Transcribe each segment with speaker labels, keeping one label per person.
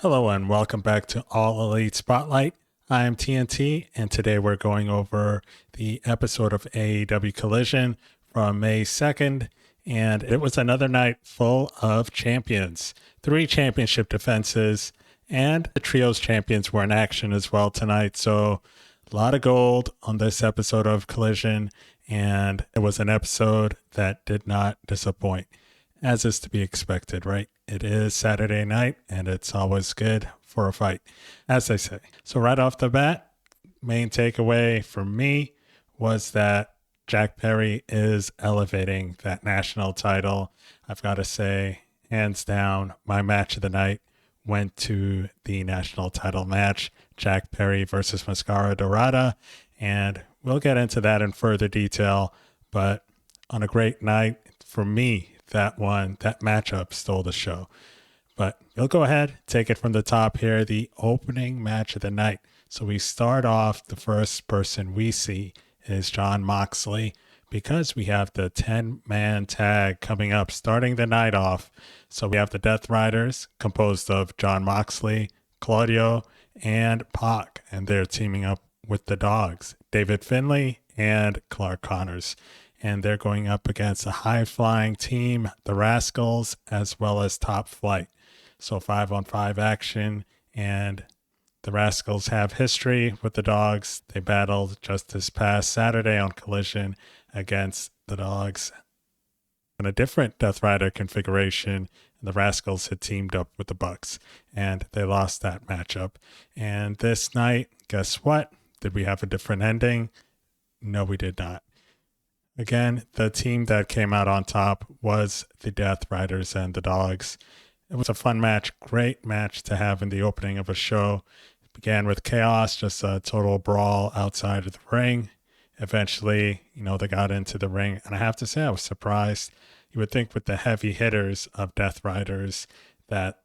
Speaker 1: Hello and welcome back to All Elite Spotlight. I am TNT, and today we're going over the episode of AEW Collision from May 2nd, and it was another night full of champions. 3 championship defenses, and the Trios champions were in action as well tonight, so a lot of gold on this episode of Collision, and it was an episode that did not disappoint, as is to be expected, right? It is Saturday night, and it's always good for a fight, as they say. So right off the bat, main takeaway for me was that Jack Perry is elevating that national title. I've got to say, hands down, my match of the night went to the national title match, Jack Perry versus Máscara Dorada, and we'll get into that in further detail, but on a great night for me, that matchup stole the show. But we'll go ahead, take it from the top here, the opening match of the night. So we start off, the first person we see is Jon Moxley, because we have the 10-man tag coming up, starting the night off. So we have the Death Riders, composed of Jon Moxley, Claudio, and Pac, and they're teaming up with the Dogs, David Finlay and Clark Connors. And they're going up against a high-flying team, the Rascals, as well as Top Flight. So 5-on-5 action, and the Rascals have history with the Dogs. They battled just this past Saturday on Collision against the Dogs in a different Death Rider configuration. The Rascals had teamed up with the Bucks, and they lost that matchup. And this night, guess what? Did we have a different ending? No, we did not. Again, the team that came out on top was the Death Riders and the Dogs. It was a fun match, great match to have in the opening of a show. It began with chaos, just a total brawl outside of the ring. Eventually, they got into the ring, and I have to say I was surprised. You would think with the heavy hitters of Death Riders that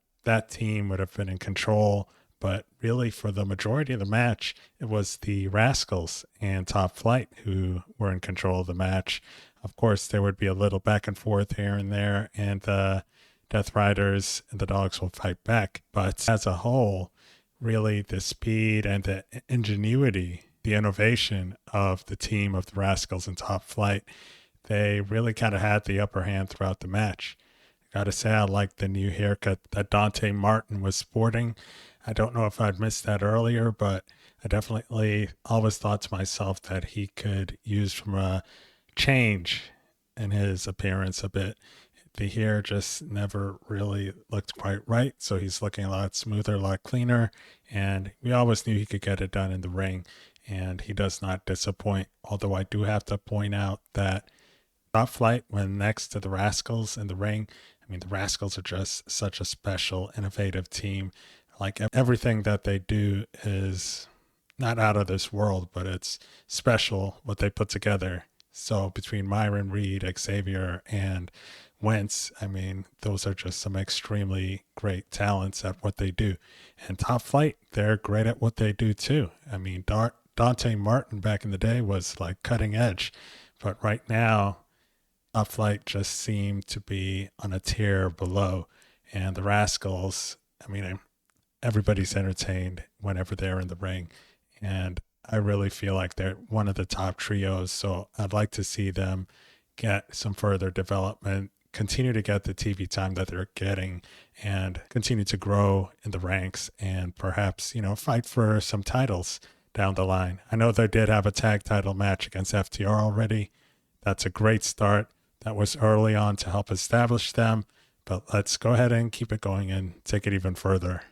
Speaker 1: team would have been in control, but really for the majority of the match, it was the Rascals and Top Flight who were in control of the match. Of course, there would be a little back and forth here and there, and the Death Riders and the Dogs will fight back. But as a whole, really the speed and the ingenuity, the innovation of the team of the Rascals and Top Flight, they really kind of had the upper hand throughout the match. I gotta say, I like the new haircut that Dante Martin was sporting. I don't know if I'd missed that earlier, but I definitely always thought to myself that he could use from a change in his appearance a bit. The hair just never really looked quite right, so he's looking a lot smoother, a lot cleaner, and we always knew he could get it done in the ring, and he does not disappoint. Although I do have to point out that Top Flight, when next to the Rascals in the ring, the Rascals are just such a special, innovative team. Like everything that they do is not out of this world, but it's special what they put together. So between Myron Reed, Xavier, and Wentz, those are just some extremely great talents at what they do. And Top Flight, they're great at what they do too. Dante Martin back in the day was like cutting edge, but right now, Top Flight just seemed to be on a tier below. And the Rascals, everybody's entertained whenever they're in the ring. And I really feel like they're one of the top trios. So I'd like to see them get some further development, continue to get the TV time that they're getting, and continue to grow in the ranks and perhaps, fight for some titles down the line. I know they did have a tag title match against FTR already. That's a great start. That was early on to help establish them, but let's go ahead and keep it going and take it even further.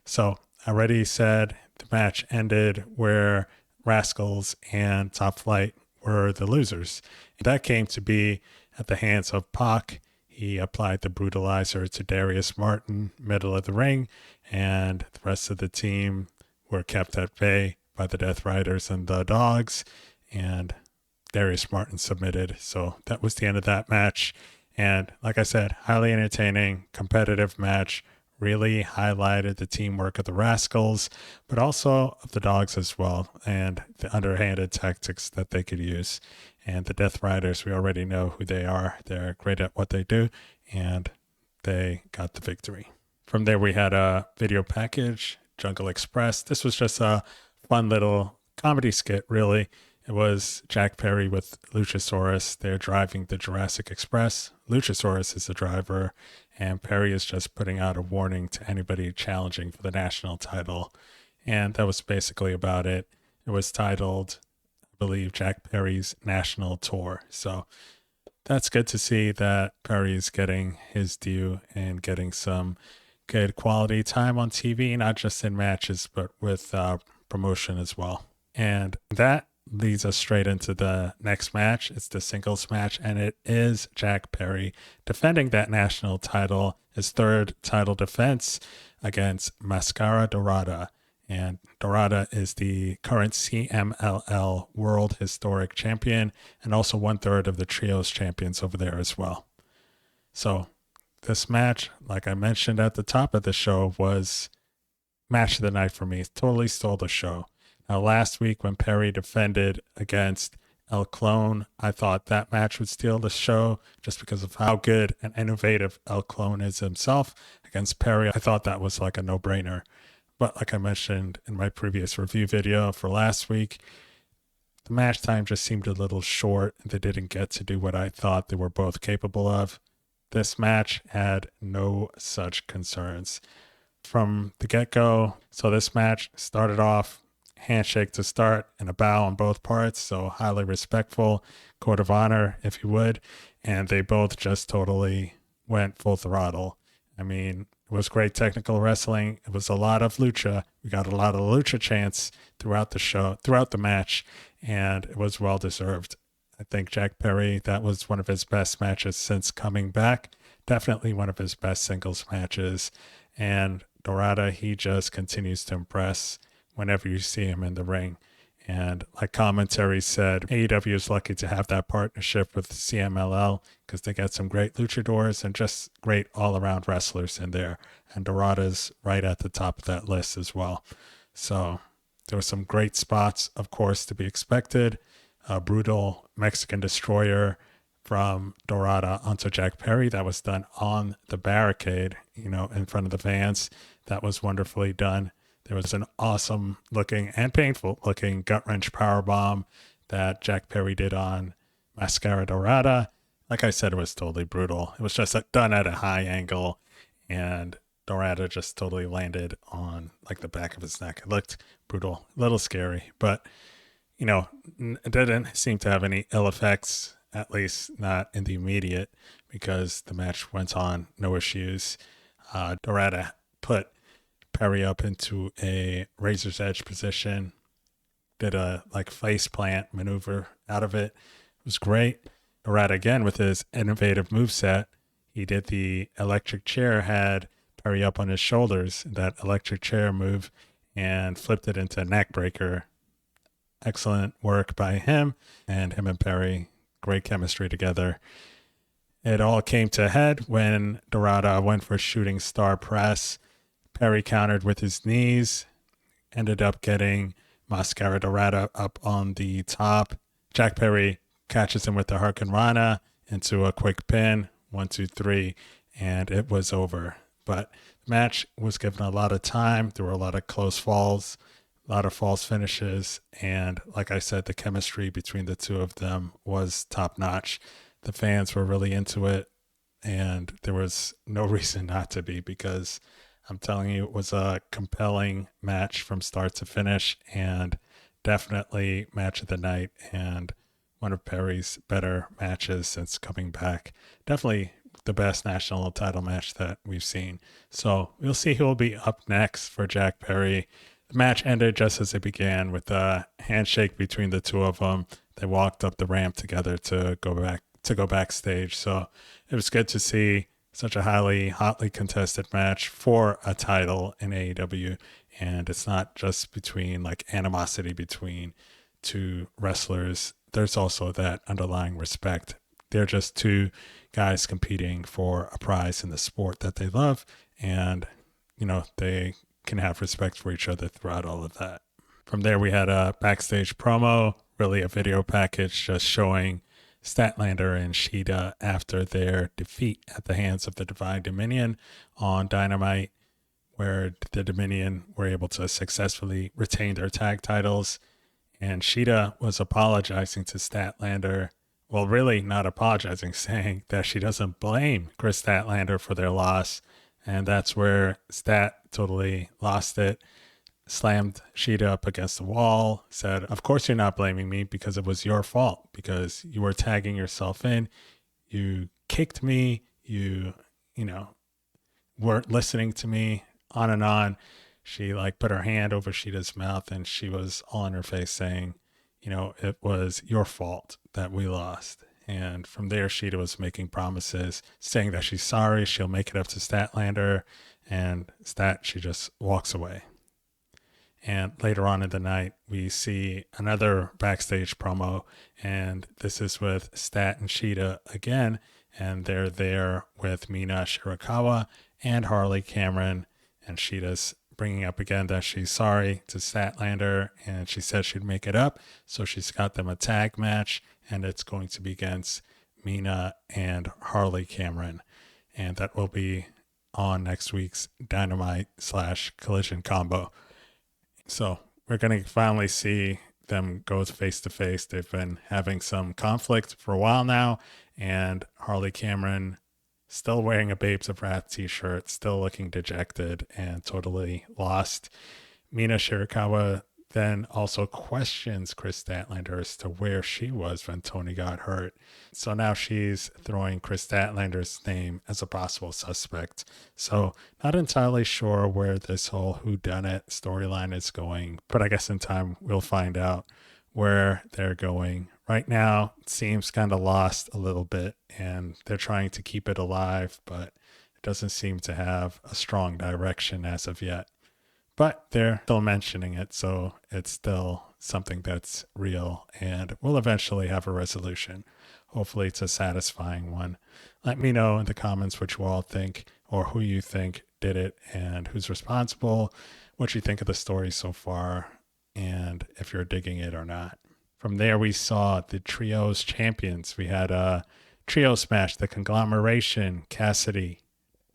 Speaker 1: So I already said the match ended where Rascals and Top Flight were the losers. That came to be at the hands of Pac. He applied the brutalizer to Darius Martin, middle of the ring, and the rest of the team were kept at bay by the Death Riders and the Dogs, and Darius Martin submitted. So that was the end of that match. And like I said, highly entertaining, competitive match. Really highlighted the teamwork of the Rascals, but also of the Dogs as well, and the underhanded tactics that they could use. And the Death Riders, we already know who they are. They're great at what they do, and they got the victory. From there, we had a video package, Jungle Express. This was just a fun little comedy skit, really. It was Jack Perry with Luchasaurus. They're driving the Jurassic Express. Luchasaurus is the driver, and Perry is just putting out a warning to anybody challenging for the national title. And that was basically about it. It was titled, I believe, Jack Perry's National Tour. So that's good to see that Perry's getting his due and getting some good quality time on TV, not just in matches, but with promotion as well. And that leads us straight into the next match. It's the singles match, and it is Jack Perry defending that national title, his third title defense against Máscara Dorada. And Dorada is the current CMLL World Historic Champion and also 1/3 of the Trios champions over there as well. So this match, like I mentioned at the top of the show, was match of the night for me. It totally stole the show. Now, last week when Perry defended against El Clone, I thought that match would steal the show just because of how good and innovative El Clone is himself. Against Perry, I thought that was like a no-brainer. But like I mentioned in my previous review video for last week, the match time just seemed a little short. They didn't get to do what I thought they were both capable of. This match had no such concerns from the get-go. So this match started off handshake to start and a bow on both parts, so highly respectful, code of honor, if you would. And they both just totally went full throttle. I mean, it was great technical wrestling. It was a lot of lucha. We got a lot of lucha chants throughout the show, throughout the match, and it was well deserved. I think Jack Perry, that was one of his best matches since coming back. Definitely one of his best singles matches. And Dorada, he just continues to impress whenever you see him in the ring. And like commentary said, AEW is lucky to have that partnership with CMLL because they get some great luchadors and just great all-around wrestlers in there. And Dorada's right at the top of that list as well. So there were some great spots, of course, to be expected. A brutal Mexican destroyer from Dorada onto Jack Perry that was done on the barricade, in front of the fans. That was wonderfully done. There was an awesome looking and painful looking gut wrench powerbomb that Jack Perry did on Máscara Dorada. Like I said, it was totally brutal. It was just done at a high angle, and Dorada just totally landed on like the back of his neck. It looked brutal, a little scary, but it didn't seem to have any ill effects, at least not in the immediate, because the match went on, no issues. Dorada put Perry up into a razor's edge position, did a face plant maneuver out of it. It was great. Dorada again with his innovative moveset. He did the electric chair, had Perry up on his shoulders, that electric chair move, and flipped it into a neck breaker. Excellent work by him and Perry. Great chemistry together. It all came to a head when Dorada went for a shooting star press. Perry countered with his knees, ended up getting Máscara Dorada up on the top. Jack Perry catches him with the Hurricane Rana into a quick pin, 1, 2, 3, and it was over. But the match was given a lot of time. There were a lot of close falls, a lot of false finishes, and like I said, the chemistry between the two of them was top-notch. The fans were really into it, and there was no reason not to be, because I'm telling you, it was a compelling match from start to finish, and definitely match of the night, and one of Perry's better matches since coming back. Definitely the best national title match that we've seen. So we'll see who will be up next for Jack Perry. The match ended just as it began, with a handshake between the two of them. They walked up the ramp together to go backstage. So it was good to see such a hotly contested match for a title in AEW. And it's not just between animosity between two wrestlers. There's also that underlying respect. They're just two guys competing for a prize in the sport that they love. And, they can have respect for each other throughout all of that. From there, we had a backstage promo, really a video package just showing Statlander and Shida after their defeat at the hands of the Divine Dominion on Dynamite. where the Dominion were able to successfully retain their tag titles. And Shida was apologizing to Statlander. Well, really not apologizing, saying that she doesn't blame Chris Statlander for their loss. And that's where Stat totally lost it, slammed Shida up against the wall, said, "Of course you're not blaming me because it was your fault, because you were tagging yourself in. You kicked me. You weren't listening to me," on and on. She put her hand over Shida's mouth and she was all in her face saying, it was your fault that we lost. And from there, Shida was making promises, saying that she's sorry, she'll make it up to Statlander, and she just walks away. And later on in the night, we see another backstage promo, and this is with Stat and Shida again, and they're there with Mina Shirakawa and Harley Cameron, and Shida's bringing up again that she's sorry to Statlander, and she said she'd make it up, so she's got them a tag match, and it's going to be against Mina and Harley Cameron, and that will be on next week's Dynamite/Collision combo. So we're going to finally see them go face to face. They've been having some conflict for a while now, and Harley Cameron still wearing a Babes of Wrath t-shirt, still looking dejected and totally lost. Mina Shirakawa then also questions Chris Statlander as to where she was when Tony got hurt. So now she's throwing Chris Statlander's name as a possible suspect. So not entirely sure where this whole whodunit storyline is going, but I guess in time we'll find out where they're going. Right now, it seems kind of lost a little bit, and they're trying to keep it alive, but it doesn't seem to have a strong direction as of yet. But they're still mentioning it, so it's still something that's real and will eventually have a resolution. Hopefully it's a satisfying one. Let me know in the comments what you all think, or who you think did it and who's responsible, what you think of the story so far, and if you're digging it or not. From there, we saw the Trios champions. We had a trio smash, the Conglomeration, Cassidy,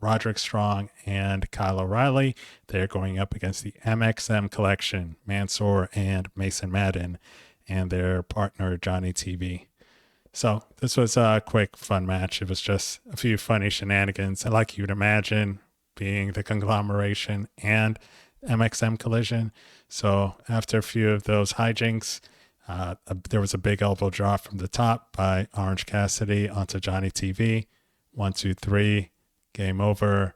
Speaker 1: Roderick Strong, and Kyle O'Reilly. They're going up against the MXM Collection, Mansoor and Mason Madden, and their partner, Johnny TV. So this was a quick, fun match. It was just a few funny shenanigans, like you'd imagine, being the Conglomeration and MXM Collision. So after a few of those hijinks, there was a big elbow drop from the top by Orange Cassidy onto Johnny TV. 1, 2, 3. Game over,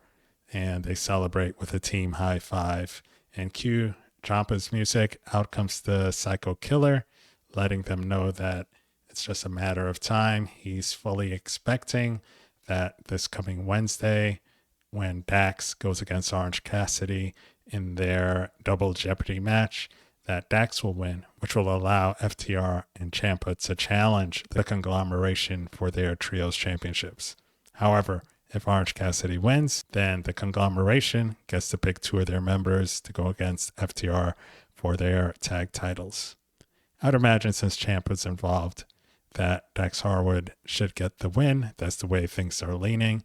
Speaker 1: and they celebrate with a team high five. And cue Ciampa's music. Out comes the Psycho Killer, letting them know that it's just a matter of time. He's fully expecting that this coming Wednesday, when Dax goes against Orange Cassidy in their double Jeopardy match, that Dax will win, which will allow FTR and Ciampa to challenge the Conglomeration for their Trios Championships. However, if Orange Cassidy wins, then the Conglomeration gets to pick 2 of their members to go against FTR for their tag titles. I'd imagine since Ciampa's involved that Dax Harwood should get the win. That's the way things are leaning.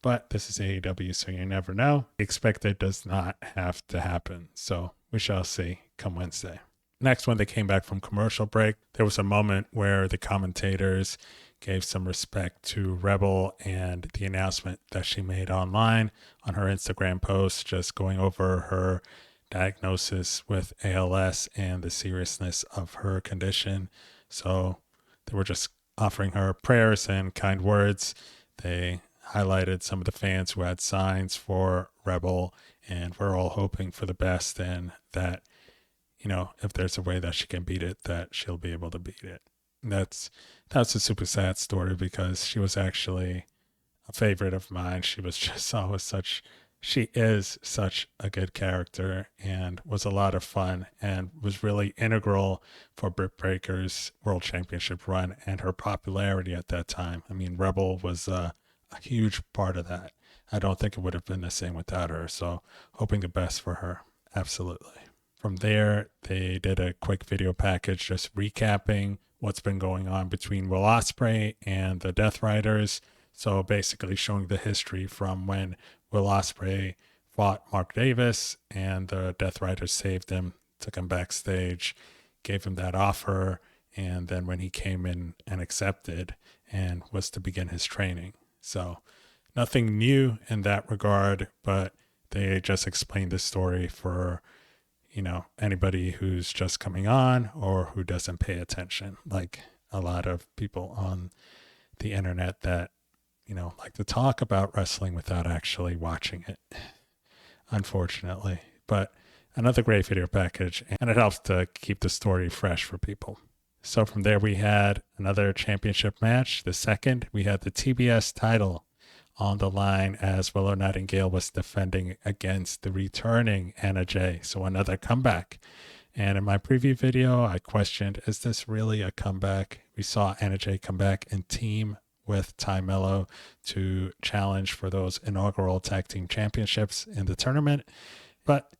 Speaker 1: But this is AEW, so you never know. The expected does not have to happen. So we shall see come Wednesday. Next, when they came back from commercial break, there was a moment where the commentators gave some respect to Rebel and the announcement that she made online on her Instagram post, just going over her diagnosis with ALS and the seriousness of her condition. So they were just offering her prayers and kind words. They highlighted some of the fans who had signs for Rebel, and we're all hoping for the best, and that, if there's a way that she can beat it, that she'll be able to beat it. That's a super sad story because she was actually a favorite of mine. She was just she is such a good character and was a lot of fun and was really integral for Britt Baker's World Championship run and her popularity at that time. I mean, Rebel was a huge part of that. I don't think it would have been the same without her. So hoping the best for her. Absolutely. From there, they did a quick video package just recapping what's been going on between Will Ospreay and the Death Riders. So basically showing the history from when Will Ospreay fought Mark Davis, and the Death Riders saved him, took him backstage, gave him that offer, and then when he came in and accepted and was to begin his training. So nothing new in that regard, but they just explained the story for, anybody who's just coming on or who doesn't pay attention, like a lot of people on the internet that, like to talk about wrestling without actually watching it, unfortunately. But another great video package, and it helps to keep the story fresh for people. So from there, we had another championship match. The second, we had the TBS title on the line as Willow Nightingale was defending against the returning Anna Jay. So another comeback. And in my preview video, I questioned, is this really a comeback? We saw Anna Jay come back and team with Ty Mello to challenge for those inaugural tag team championships in the tournament. But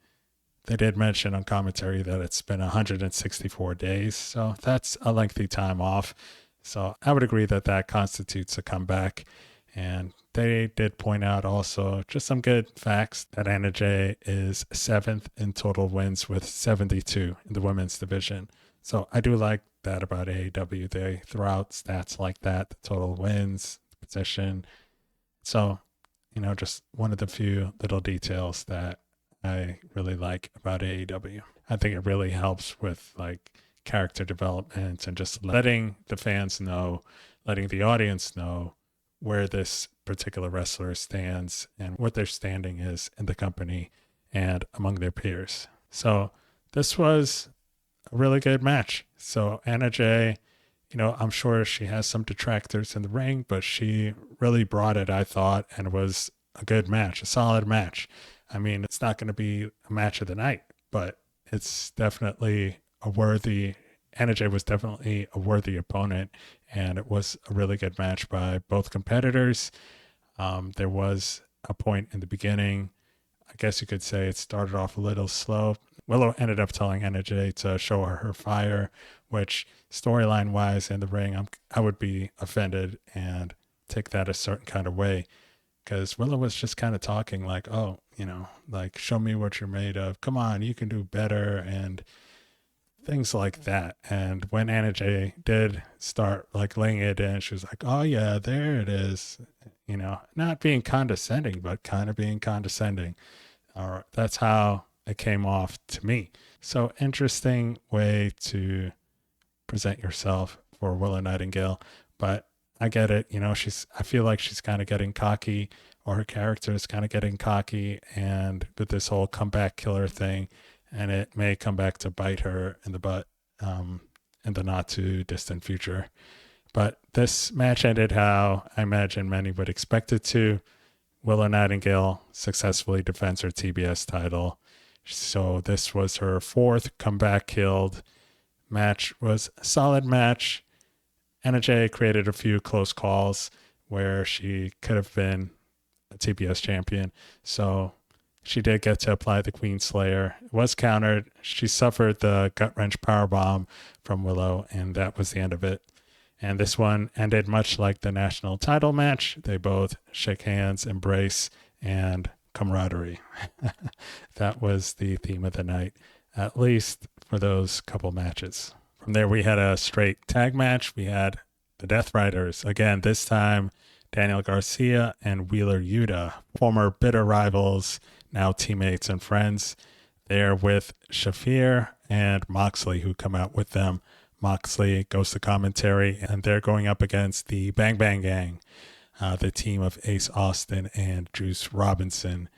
Speaker 1: they did mention on commentary that it's been 164 days. So that's a lengthy time off. So I would agree that that constitutes a comeback. And they did point out also just some good facts that Anna Jay is 7th in total wins with 72 in the women's division. So I do like that about AEW. They throw out stats like that, the total wins, position. So, just one of the few little details that I really like about AEW. I think it really helps with like character development and just letting the fans know, letting the audience know where this particular wrestler stands and what their standing is in the company and among their peers. So this was a really good match. So Anna Jay, I'm sure she has some detractors in the ring, but she really brought it, I thought, and it was a good match, a solid match. I mean, it's not going to be a match of the night, but it's definitely Anna Jay was definitely a worthy opponent, and it was a really good match by both competitors. There was a point in the beginning, I guess you could say it started off a little slow. Willow ended up telling Anna Jay to show her fire, which storyline wise in the ring, I would be offended and take that a certain kind of way, because Willow was just kind of talking like, oh, like show me what you're made of. Come on, you can do better and things like that. And when Anna Jay did start like laying it in, she was like, oh yeah, there it is. Not being condescending, but kind of being condescending. Or that's how it came off to me. So interesting way to present yourself for Willow Nightingale, but I get it. I feel like she's kind of getting cocky, or her character is kind of getting cocky, and with this whole comeback killer thing, and it may come back to bite her in the butt in the not too distant future. But this match ended how I imagine many would expect it to. Willow Nightingale successfully defends her TBS title. So this was her 4th comeback killed. Match was a solid match. Anna Jay created a few close calls where she could have been a TBS champion. So she did get to apply the Queen Slayer. It was countered. She suffered the gut-wrench powerbomb from Willow, and that was the end of it. And this one ended much like the national title match. They both shake hands, embrace, and camaraderie. That was the theme of the night, at least for those couple matches. From there, we had a straight tag match. We had the Death Riders. Again, this time, Daniel Garcia and Wheeler Yuta, former bitter rivals, now teammates and friends. They're with Shafir and Moxley, who come out with them. Moxley goes to commentary, and they're going up against the Bang Bang Gang, the team of Ace Austin and Juice Robinson.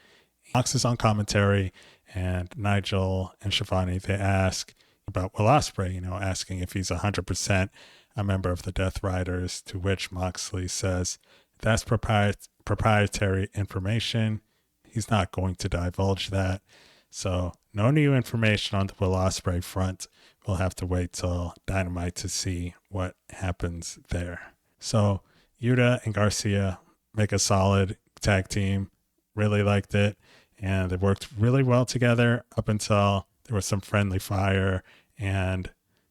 Speaker 1: Mox is on commentary, and Nigel and Shivani, they ask about Will Ospreay, asking if he's 100% a member of the Death Riders, to which Moxley says, that's proprietary information. He's not going to divulge that. So no new information on the Will Ospreay front. We'll have to wait till Dynamite to see what happens there. So Yuta and Garcia make a solid tag team. Really liked it. And they worked really well together up until there was some friendly fire and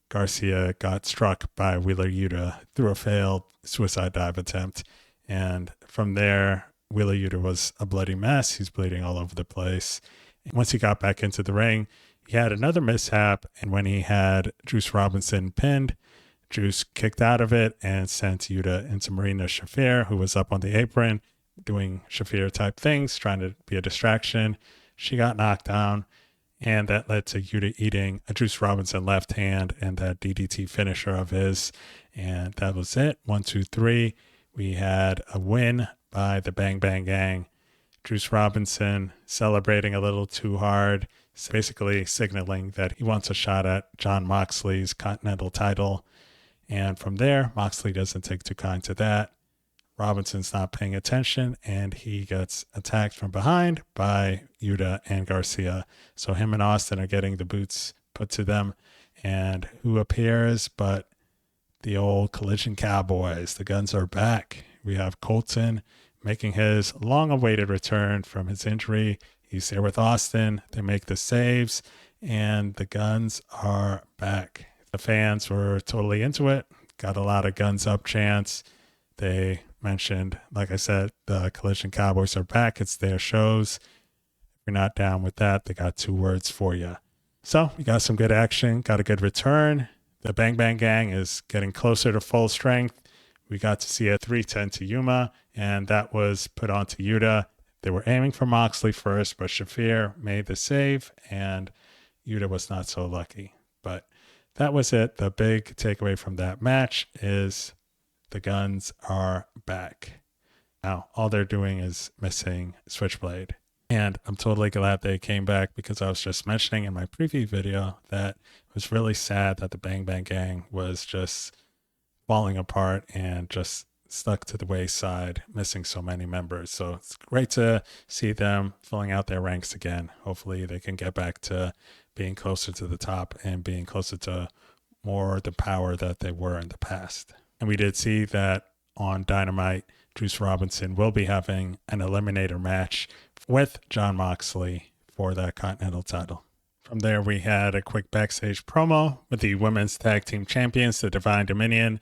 Speaker 1: Garcia got struck by Wheeler Yuta through a failed suicide dive attempt. And from there, Wheeler Yuta was a bloody mess. He's bleeding all over the place. Once he got back into the ring, he had another mishap. And when he had Juice Robinson pinned, Juice kicked out of it and sent Yuta into Marina Shafir, who was up on the apron doing Shafir type things, trying to be a distraction. She got knocked down, and that led to Yuta eating a Juice Robinson left hand and that DDT finisher of his. And that was it. 1, 2, 3. We had a win by the Bang Bang Gang. Juice Robinson celebrating a little too hard, basically signaling that he wants a shot at Jon Moxley's Continental title. And from there, Moxley doesn't take too kind to that. Robinson's not paying attention, and he gets attacked from behind by Yuta and Garcia. So him and Austin are getting the boots put to them. And who appears but the old Collision Cowboys? The Guns are back. We have Colton making his long-awaited return from his injury. He's there with Austin. They make the saves, and the Guns are back. The fans were totally into it. Got a lot of Guns Up chants. They mentioned, like I said, the Collision Cowboys are back. It's their shows. If you're not down with that, they got 2 words for you. So we got some good action, got a good return. The Bang Bang Gang is getting closer to full strength. We got to see a 310 to Yuma, and that was put onto Yuta. They were aiming for Moxley first, but Shafir made the save, and Yuta was not so lucky. But that was it. The big takeaway from that match is the Guns are back. Now, all they're doing is missing Switchblade. And I'm totally glad they came back, because I was just mentioning in my preview video that it was really sad that the Bang Bang Gang was just falling apart and just stuck to the wayside, missing so many members. So it's great to see them filling out their ranks again. Hopefully they can get back to being closer to the top and being closer to more the power that they were in the past. And we did see that on Dynamite, Juice Robinson will be having an eliminator match with Jon Moxley for that Continental title. From there, we had a quick backstage promo with the women's tag team champions, the Divine Dominion.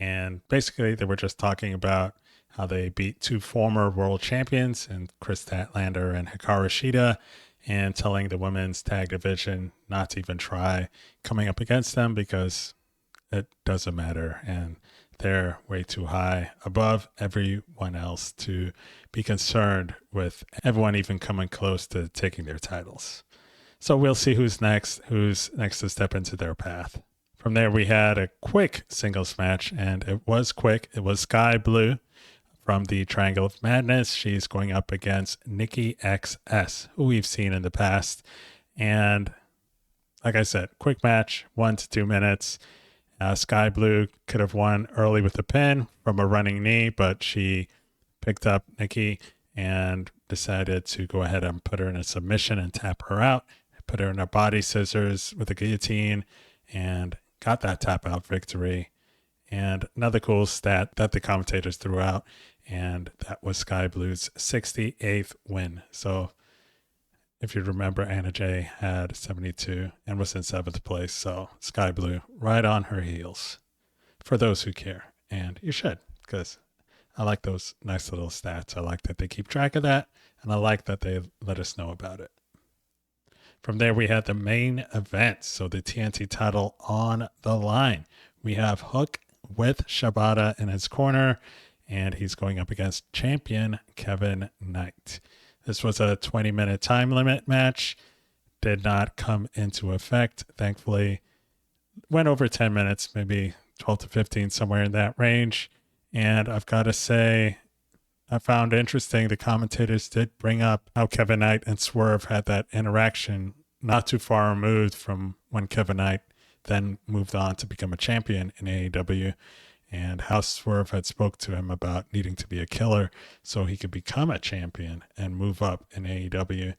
Speaker 1: And basically, they were just talking about how they beat 2 former world champions, and Chris Statlander and Hikaru Shida, and telling the women's tag division not to even try coming up against them because it doesn't matter. And they're way too high above everyone else to be concerned with everyone even coming close to taking their titles. So we'll see who's next to step into their path. From there, we had a quick singles match, and it was quick. It was Sky Blue from the Triangle of Madness. She's going up against Nikki XS, who we've seen in the past. And like I said, quick match, 1 to 2 minutes. Sky Blue could have won early with a pin from a running knee, but she picked up Nikki and decided to go ahead and put her in a submission and tap her out. Put her in a body scissors with a guillotine and got that tap out victory. And another cool stat that the commentators threw out, and that was Sky Blue's 68th win. So if you remember, Anna Jay had 72 and was in 7th place. So Sky Blue right on her heels, for those who care. And you should, because I like those nice little stats. I like that they keep track of that, and I like that they let us know about it. From there, we had the main event. So the TNT title on the line. We have Hook with Shibata in his corner, and he's going up against champion Kevin Knight. This was a 20-minute time limit match. Did not come into effect, thankfully. Went over 10 minutes, maybe 12 to 15, somewhere in that range. And I've got to say, I found interesting the commentators did bring up how Kevin Knight and Swerve had that interaction not too far removed from when Kevin Knight then moved on to become a champion in AEW, and how Swerve had spoke to him about needing to be a killer so he could become a champion and move up in AEW.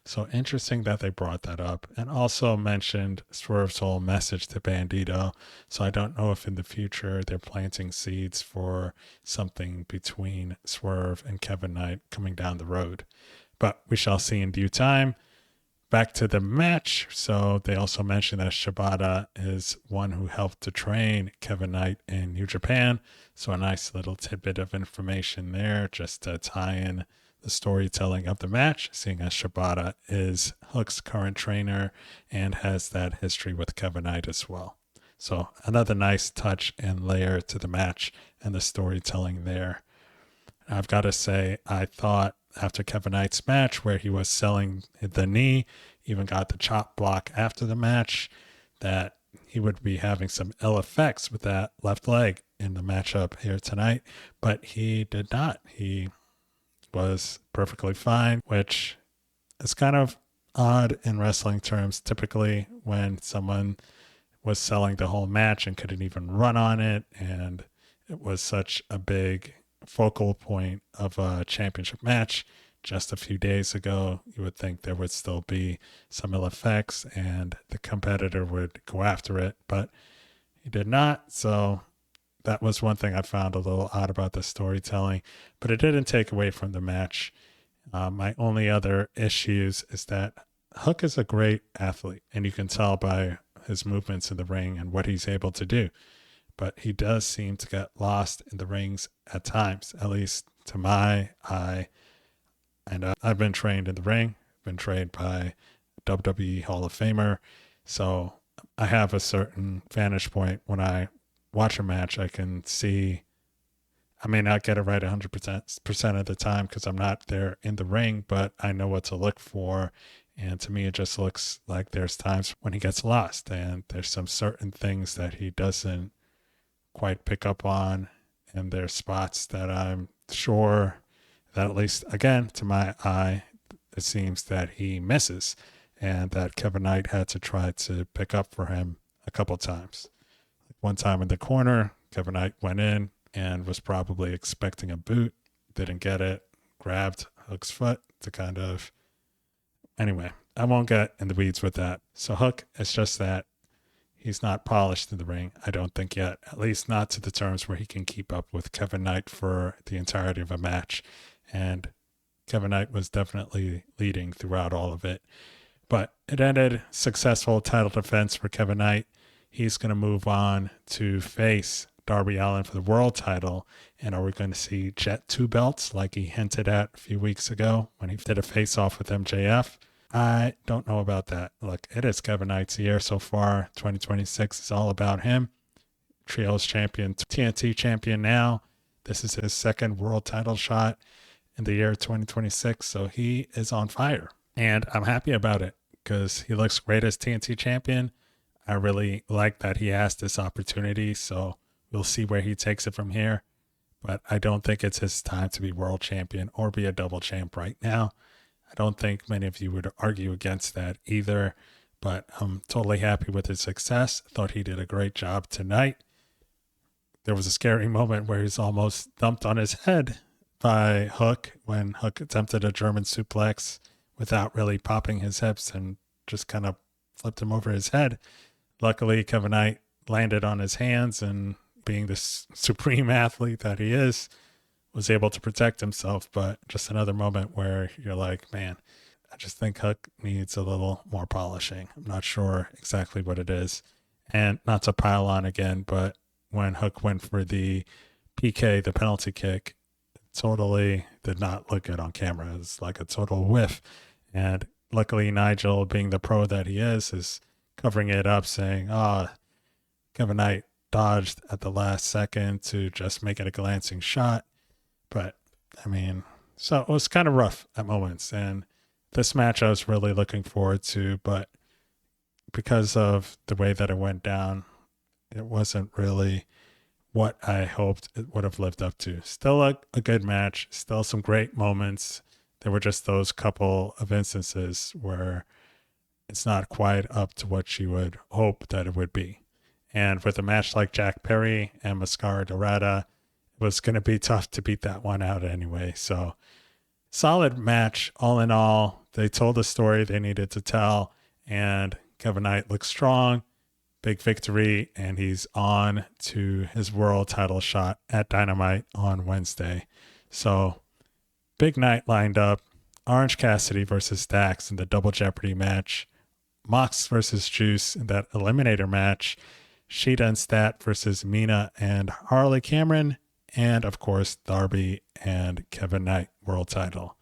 Speaker 1: So interesting that they brought that up, and also mentioned Swerve's whole message to Bandito. So I don't know if in the future they're planting seeds for something between Swerve and Kevin Knight coming down the road, but we shall see in due time. back to the match. So they also mentioned that Shibata is one who helped to train Kevin Knight in New Japan. So a nice little tidbit of information there just to tie in the storytelling of the match, seeing as Shibata is Hook's current trainer and has that history with Kevin Knight as well. So another nice touch and layer to the match and the storytelling there. I've got to say, I thought after Kevin Knight's match where he was selling the knee, even got the chop block after the match, that he would be having some ill effects with that left leg in the matchup here tonight, but he did not. He was perfectly fine, which is kind of odd in wrestling terms. Typically, when someone was selling the whole match and couldn't even run on it, and it was such a big focal point of a championship match just a few days ago, you would think there would still be some ill effects and the competitor would go after it, but he did not. So that was one thing I found a little odd about the storytelling, but it didn't take away from the match. My only other issues is that Hook is a great athlete, and you can tell by his movements in the ring and what he's able to do. But he does seem to get lost in the rings at times, at least to my eye. And I've been trained in the ring, been trained by WWE Hall of Famer. So I have a certain vantage point when I watch a match. I can see, I may not get it right 100% of the time because I'm not there in the ring, but I know what to look for. And to me, it just looks like there's times when he gets lost and there's some certain things that he doesn't quite pick up on. And there's spots that I'm sure that, at least again, to my eye, it seems that he misses and that Kevin Knight had to try to pick up for him a couple times. One time in the corner, Kevin Knight went in and was probably expecting a boot, didn't get it, grabbed Hook's foot to kind of... Anyway, I won't get in the weeds with that. So Hook, it's just that he's not polished in the ring, I don't think yet, at least not to the terms where he can keep up with Kevin Knight for the entirety of a match. And Kevin Knight was definitely leading throughout all of it. But it ended successful title defense for Kevin Knight. He's going to move on to face Darby Allin for the world title. And are we going to see Jet 2 belts like he hinted at a few weeks ago when he did a face-off with MJF? I don't know about that. Look, it is Kevin Knight's year so far. 2026 is all about him. Trios champion, TNT champion now. This is his second world title shot in the year 2026. So he is on fire. And I'm happy about it because he looks great as TNT champion. I really like that he has this opportunity. So we'll see where he takes it from here. But I don't think it's his time to be world champion or be a double champ right now. I don't think many of you would argue against that either, but I'm totally happy with his success. Thought he did a great job tonight. There was a scary moment where he's almost dumped on his head by Hook when Hook attempted a German suplex without really popping his hips and just kind of flipped him over his head. Luckily, Kevin Knight landed on his hands and, being the supreme athlete that he is, was able to protect himself. But just another moment where you're like, man, I just think Hook needs a little more polishing. I'm not sure exactly what it is. And not to pile on again, but when Hook went for the PK, the penalty kick, totally did not look good on camera. It was like a total whiff. And luckily, Nigel, being the pro that he is covering it up, saying, Kevin Knight dodged at the last second to just make it a glancing shot. But I mean, so it was kind of rough at moments. And this match I was really looking forward to, but because of the way that it went down, it wasn't really what I hoped it would have lived up to. Still a good match, still some great moments. There were just those couple of instances where it's not quite up to what you would hope that it would be. And with a match like Jack Perry and Máscara Dorada, it was going to be tough to beat that one out anyway. So solid match all in all. They told the story they needed to tell, and Kevin Knight looks strong. Big victory, and he's on to his world title shot at Dynamite on Wednesday. So big night lined up. Orange Cassidy versus Dax in the Double Jeopardy match, Mox versus Juice in that Eliminator match, Sheeta and Stat versus Mina and Harley Cameron, and of course Darby and Kevin Knight world title.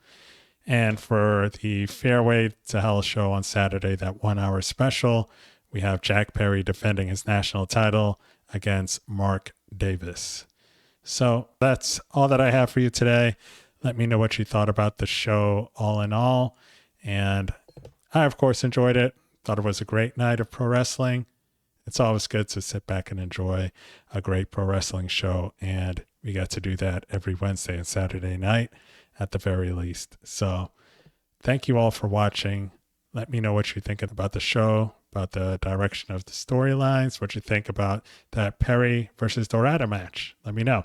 Speaker 1: And for the Fairway to Hell show on Saturday, that 1 hour special, we have Jack Perry defending his national title against Mark Davis. So that's all that I have for you today. Let me know what you thought about the show all in all. And I, of course, enjoyed it. Thought it was a great night of pro wrestling. It's always good to sit back and enjoy a great pro wrestling show. And we got to do that every Wednesday and Saturday night at the very least. So thank you all for watching. Let me know what you think about the show, about the direction of the storylines, what you think about that Perry versus Dorada match. Let me know.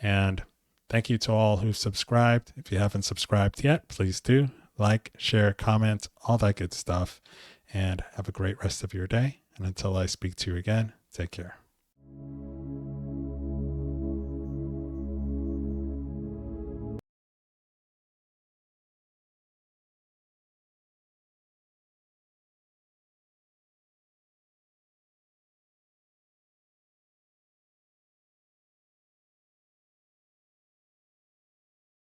Speaker 1: And thank you to all who've subscribed. If you haven't subscribed yet, please do. Like, share, comment, all that good stuff. And have a great rest of your day. And until I speak to you again, take care.